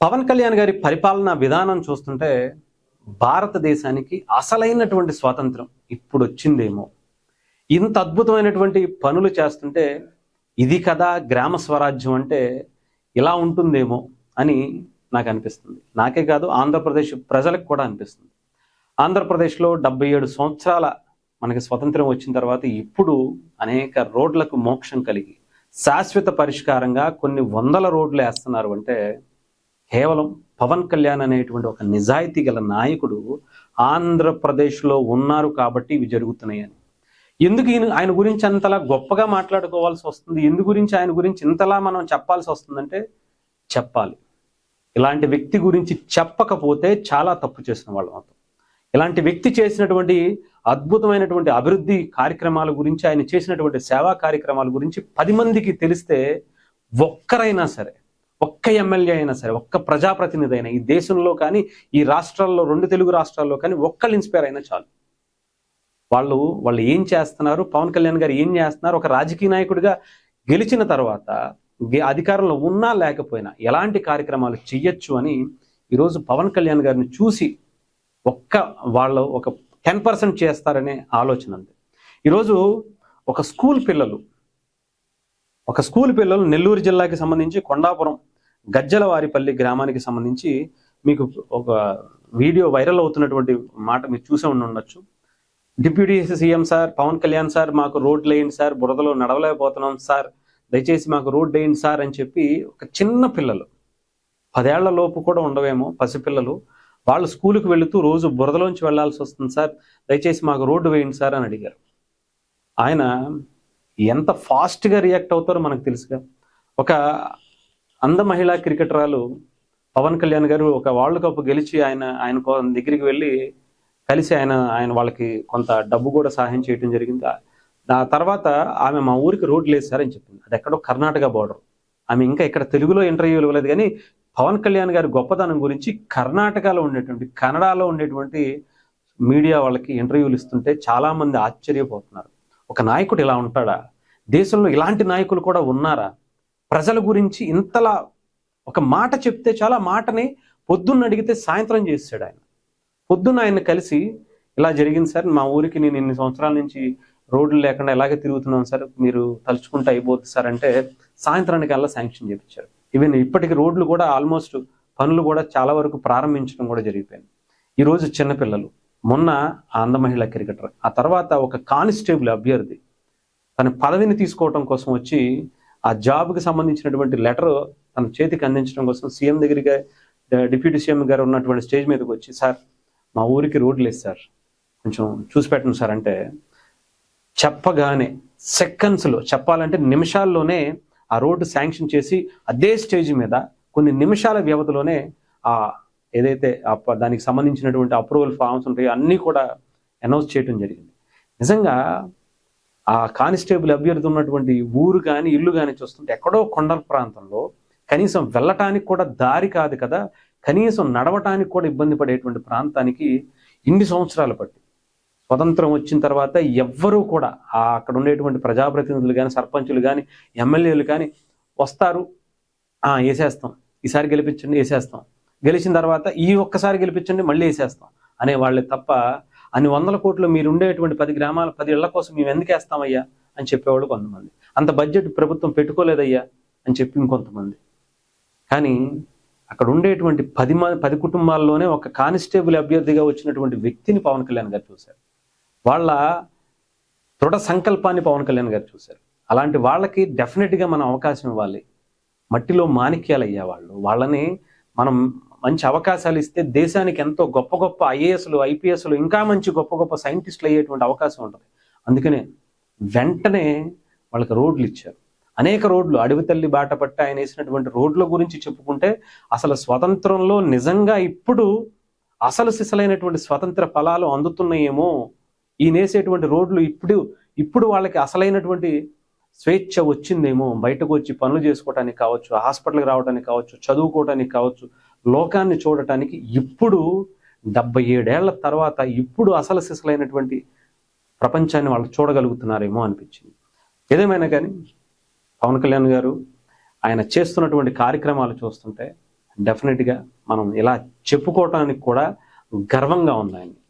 పవన్ కళ్యాణ్ గారి పరిపాలనా విధానం చూస్తుంటే భారతదేశానికి అసలైనటువంటి స్వాతంత్రం ఇప్పుడు వచ్చిందేమో. ఇంత అద్భుతమైనటువంటి పనులు చేస్తుంటే ఇది కదా గ్రామ స్వరాజ్యం అంటే ఇలా ఉంటుందేమో అని నాకు అనిపిస్తుంది. నాకే కాదు, ఆంధ్రప్రదేశ్ ప్రజలకు కూడా అనిపిస్తుంది. ఆంధ్రప్రదేశ్లో 77 సంవత్సరాల మనకి స్వతంత్రం వచ్చిన తర్వాత ఇప్పుడు అనేక రోడ్లకు మోక్షం కలిగి శాశ్వత పరిష్కారంగా కొన్ని వందల రోడ్లు వేస్తున్నారు అంటే కేవలం పవన్ కళ్యాణ్ అనేటువంటి ఒక నిజాయితీ గల నాయకుడు ఆంధ్రప్రదేశ్లో ఉన్నారు కాబట్టి ఇవి జరుగుతున్నాయని. ఎందుకు ఆయన గురించి అంతలా గొప్పగా మాట్లాడుకోవాల్సి వస్తుంది, ఆయన గురించి ఇంతలా మనం చెప్పాల్సి వస్తుందంటే చెప్పాలి. ఇలాంటి వ్యక్తి గురించి చెప్పకపోతే చాలా తప్పు చేసిన వాళ్ళం అవుతాం. ఇలాంటి వ్యక్తి చేసినటువంటి అద్భుతమైనటువంటి అభివృద్ధి కార్యక్రమాల గురించి, ఆయన చేసినటువంటి సేవా కార్యక్రమాల గురించి 10 మందికి తెలిస్తే ఒక్కరైనా సరే, ఒక్క ఎమ్మెల్యే అయినా సరే, ఒక్క ప్రజాప్రతినిధి అయినా ఈ దేశంలో కానీ ఈ రాష్ట్రాల్లో 2 తెలుగు రాష్ట్రాల్లో కానీ ఒక్కళ్ళు ఇన్స్పైర్ అయినా చాలు. వాళ్ళు ఏం చేస్తున్నారు, పవన్ కళ్యాణ్ గారు ఏం చేస్తున్నారు, ఒక రాజకీయ నాయకుడిగా గెలిచిన తర్వాత అధికారంలో ఉన్నా లేకపోయినా ఎలాంటి కార్యక్రమాలు చెయ్యొచ్చు అని ఈరోజు పవన్ కళ్యాణ్ గారిని చూసి వాళ్ళు ఒక 10% చేస్తారనే ఆలోచన ఉంది. ఈరోజు ఒక స్కూల్ పిల్లలు నెల్లూరు జిల్లాకి సంబంధించి కొండాపురం గజ్జలవారిపల్లి గ్రామానికి సంబంధించి మీకు ఒక వీడియో వైరల్ అవుతున్నటువంటి మాట మీరు చూసే ఉండొచ్చు. Deputy CM sir, Pawan Kalyan sir, మాకు రోడ్లు వేయండి సార్, బురదలో నడవలేకపోతున్నాం సార్, దయచేసి మాకు రోడ్ వేయండి సార్ అని చెప్పి ఒక చిన్న పిల్లలు 10 ఏళ్ల లోపు కూడా ఉండవేమో పసిపిల్లలు, వాళ్ళు స్కూల్కి వెళుతూ రోజు బురదలోంచి వెళ్లాల్సి వస్తుంది సార్, దయచేసి మాకు రోడ్డు వేయండి సార్ అని అడిగారు. ఆయన ఎంత ఫాస్ట్గా రియాక్ట్ అవుతారో మనకు తెలుసుగా. ఒక అంద మహిళా క్రికెటరాలు పవన్ కళ్యాణ్ గారు ఒక వరల్డ్ కప్ గెలిచి ఆయన దగ్గరికి వెళ్ళి కలిసి ఆయన వాళ్ళకి కొంత డబ్బు కూడా సహాయం చేయడం జరిగింది. ఆ తర్వాత ఆమె మా ఊరికి రోడ్లు వేసారని చెప్పింది. అది ఎక్కడో కర్ణాటక బోర్డర్. ఆమె ఇంకా ఇక్కడ తెలుగులో ఇంటర్వ్యూలు ఇవ్వలేదు, కానీ పవన్ కళ్యాణ్ గారి గొప్పతనం గురించి కర్ణాటకలో ఉండేటువంటి, కన్నడలో ఉండేటువంటి మీడియా వాళ్ళకి ఇంటర్వ్యూలు ఇస్తుంటే చాలా మంది ఆశ్చర్యపోతున్నారు. ఒక నాయకుడు ఇలా ఉంటాడా? దేశంలో ఇలాంటి నాయకులు కూడా ఉన్నారా? ప్రజల గురించి ఇంతలా ఒక మాట చెప్తే చాలా మాటని పొద్దున్న అడిగితే సాయంత్రం చేసాడు ఆయన. పొద్దున్న ఆయన కలిసి ఇలా జరిగింది సార్, మా ఊరికి నేను ఇన్ని సంవత్సరాల నుంచి రోడ్లు లేకుండా ఎలాగే తిరుగుతున్నాను సార్, మీరు తలుచుకుంటే అయిపోతుంది సార్ అంటే సాయంత్రానికి అలా శాంక్షన్ చేయించారు. ఈవెన్ ఇప్పటికి రోడ్లు కూడా ఆల్మోస్ట్ పనులు కూడా చాలా వరకు ప్రారంభించడం కూడా జరిగిపోయింది. ఈరోజు చిన్నపిల్లలు, మొన్న ఆంధ్ర మహిళా క్రికెటర్, ఆ తర్వాత ఒక కానిస్టేబుల్ అభ్యర్థి తన పదవిని తీసుకోవడం కోసం వచ్చి ఆ జాబ్కి సంబంధించినటువంటి లెటర్ తన చేతికి అందించడం కోసం సీఎం దగ్గరికి, డిప్యూటీ సీఎం గారు ఉన్నటువంటి స్టేజ్ మీదకి వచ్చి, సార్ మా ఊరికి రోడ్లు లేదు సార్, కొంచెం చూసి పెట్టండి సార్ అంటే చెప్పగానే సెకండ్స్లో, చెప్పాలంటే నిమిషాల్లోనే ఆ రోడ్డు శాంక్షన్ చేసి అదే స్టేజ్ మీద కొన్ని నిమిషాల వ్యవధిలోనే ఏదైతే దానికి సంబంధించినటువంటి అప్రూవల్ ఫామ్స్ ఉంటాయో అన్నీ కూడా అనౌన్స్ చేయడం జరిగింది. నిజంగా ఆ కానిస్టేబుల్ అభ్యర్థి ఉన్నటువంటి ఊరు కానీ ఇల్లు కానీ చూస్తుంటే ఎక్కడో కొండల ప్రాంతంలో కనీసం వెళ్ళటానికి కూడా దారి కాదు కదా, కనీసం నడవటానికి కూడా ఇబ్బంది పడేటువంటి ప్రాంతానికి ఇన్ని సంవత్సరాలు పట్టి స్వతంత్రం వచ్చిన తర్వాత ఎవ్వరూ కూడా అక్కడ ఉండేటువంటి ప్రజాప్రతినిధులు కానీ, సర్పంచులు కానీ, ఎమ్మెల్యేలు కానీ వస్తారు, వేసేస్తాం, ఈసారి గెలిపించండి వేసేస్తాం, గెలిచిన తర్వాత ఈ ఒక్కసారి గెలిపించండి మళ్ళీ వేసేస్తాం అనే వాళ్ళే తప్ప అన్ని 100 కోట్లు మీరు ఉండేటువంటి 10 గ్రామాల 10 ఇళ్ల కోసం మేము ఎందుకు వేస్తామయ్యా అని చెప్పేవాళ్ళు కొంతమంది, అంత బడ్జెట్ ప్రభుత్వం పెట్టుకోలేదయ్యా అని చెప్పి ఇంకొంతమంది. కానీ అక్కడ ఉండేటువంటి 10 కుటుంబాల్లోనే ఒక కానిస్టేబుల్ అభ్యర్థిగా వచ్చినటువంటి వ్యక్తిని పవన్ కళ్యాణ్ గారు చూశారు. వాళ్ళ దృఢ సంకల్పాన్ని పవన్ కళ్యాణ్ గారు చూశారు. అలాంటి వాళ్ళకి డెఫినెట్గా మనం అవకాశం ఇవ్వాలి. మట్టిలో మాణిక్యాలు అయ్యే వాళ్ళని మనం మంచి అవకాశాలు ఇస్తే దేశానికి ఎంతో గొప్ప గొప్ప ఐఏఎస్లు, ఐపీఎస్లు, ఇంకా మంచి గొప్ప గొప్ప సైంటిస్టులు అయ్యేటువంటి అవకాశం ఉంటుంది. అందుకనే వెంటనే వాళ్ళకి రోడ్లు ఇచ్చారు. అనేక రోడ్లు, అడవి తల్లి బాట పట్టి ఆయన వేసినటువంటి రోడ్ల గురించి చెప్పుకుంటే అసలు స్వతంత్రంలో నిజంగా ఇప్పుడు అసలు సిసలైనటువంటి స్వతంత్ర ఫలాలు అందుతున్నాయేమో. ఈయన వేసేటువంటి రోడ్లు ఇప్పుడు వాళ్ళకి అసలైనటువంటి స్వేచ్ఛ వచ్చిందేమో, బయటకు వచ్చి పనులు చేసుకోవటానికి కావచ్చు, హాస్పిటల్కి రావడానికి కావచ్చు, చదువుకోవటానికి కావచ్చు, లోకాన్ని చూడటానికి ఇప్పుడు 77 ఏళ్ల తర్వాత ఇప్పుడు అసలు సిసలైనటువంటి ప్రపంచాన్ని వాళ్ళు చూడగలుగుతున్నారేమో అనిపించింది. ఏదేమైనా కానీ పవన్ కళ్యాణ్ గారు ఆయన చేస్తున్నటువంటి కార్యక్రమాలు చూస్తుంటే డెఫినెట్గా మనం ఇలా చెప్పుకోవటానికి కూడా గర్వంగా ఉంది ఆయన.